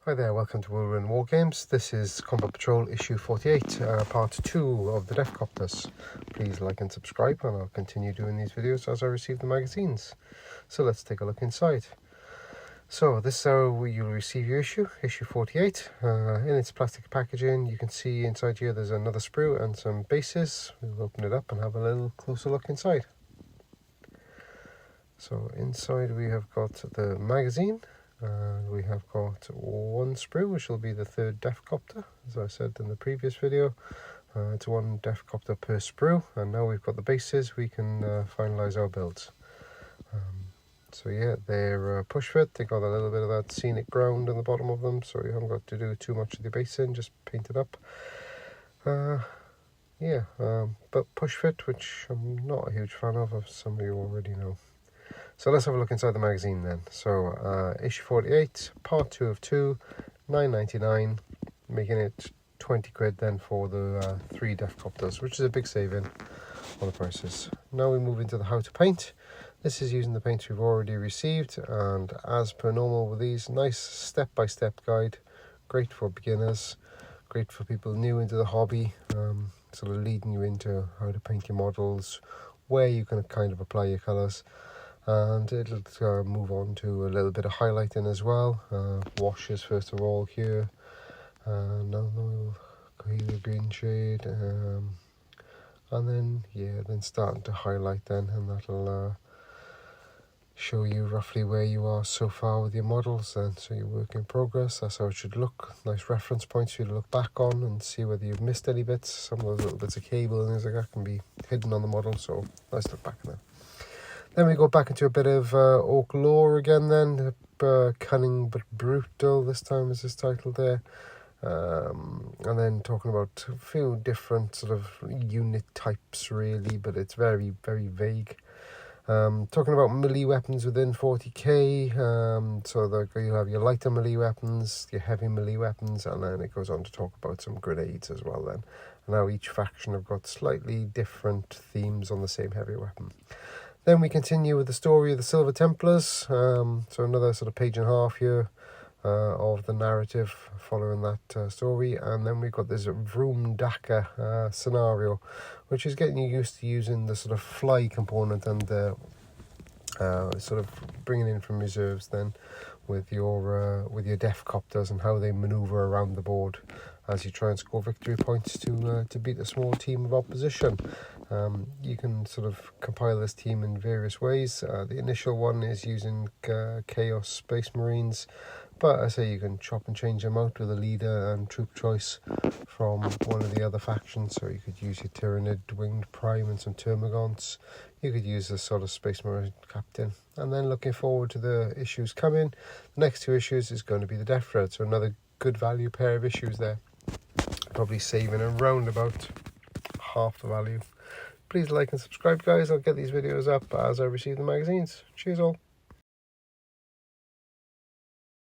Hi there, welcome to Whirlwind War Games. This is Combat Patrol issue 48, part 2 of the Deffkoptas. Please like and subscribe, and I'll continue doing these videos as I receive the magazines. So let's take a look inside. So this is how you'll receive your issue 48. In its plastic packaging, you can see inside here there's another sprue and some bases. We'll open it up and have a little closer look inside. So inside we have got the magazine. We have got one sprue, which will be the third Deffkopta, as I said in the previous video. It's one Deffkopta per sprue, and now we've got the bases, we can finalise our builds. So yeah, they're push fit. They got a little bit of that scenic ground on the bottom of them, so you haven't got to do too much of the basing, just paint it up. But push fit, which I'm not a huge fan of, as some of you already know. So let's have a look inside the magazine then. So issue 48, part 2 of 2, $9.99, making it 20 quid then for the 3 Deffkoptas, which is a big saving on the prices. Now we move into the how to paint. This is using the paints we've already received, and as per normal with these, nice step-by-step guide, great for beginners, great for people new into the hobby, sort of leading you into how to paint your models, where you can kind of apply your colours. And it'll move on to a little bit of highlighting as well. Washes first of all here, now we'll go here the green shade, and then starting to highlight then, and that'll show you roughly where you are so far with your models then. So your work in progress, that's how it should look. Nice reference points for you to look back on and see whether you've missed any bits. Some of those little bits of cable and things like that can be hidden on the model, so nice to look back at that. Then we go back into a bit of orc lore again then. Cunning but brutal, this time is his title there. And then talking about a few different sort of unit types really, but it's very, very vague. Talking about melee weapons within 40k, so you'll have your lighter melee weapons, your heavy melee weapons, and then it goes on to talk about some grenades as well then. And now each faction have got slightly different themes on the same heavy weapon. Then we continue with the story of the Silver Templars, so another sort of page and a half here of the narrative following that story. And then we've got this Vroom Daka scenario, which is getting you used to using the sort of fly component and the sort of bringing in from reserves then with your Deffkoptas and how they manoeuvre around the board as you try and score victory points to beat a small team of opposition. You can sort of compile this team in various ways. The initial one is using Chaos Space Marines, but I say you can chop and change them out with a leader and troop choice from one of the other factions. So you could use your Tyranid Winged Prime and some Termagants. You could use a sort of Space Marine Captain. And then looking forward to the issues coming, the next 2 issues is going to be the Death Thread, so another good value pair of issues there. Probably saving around about half the value. Please like and subscribe, guys. I'll get these videos up as I receive the magazines. Cheers all.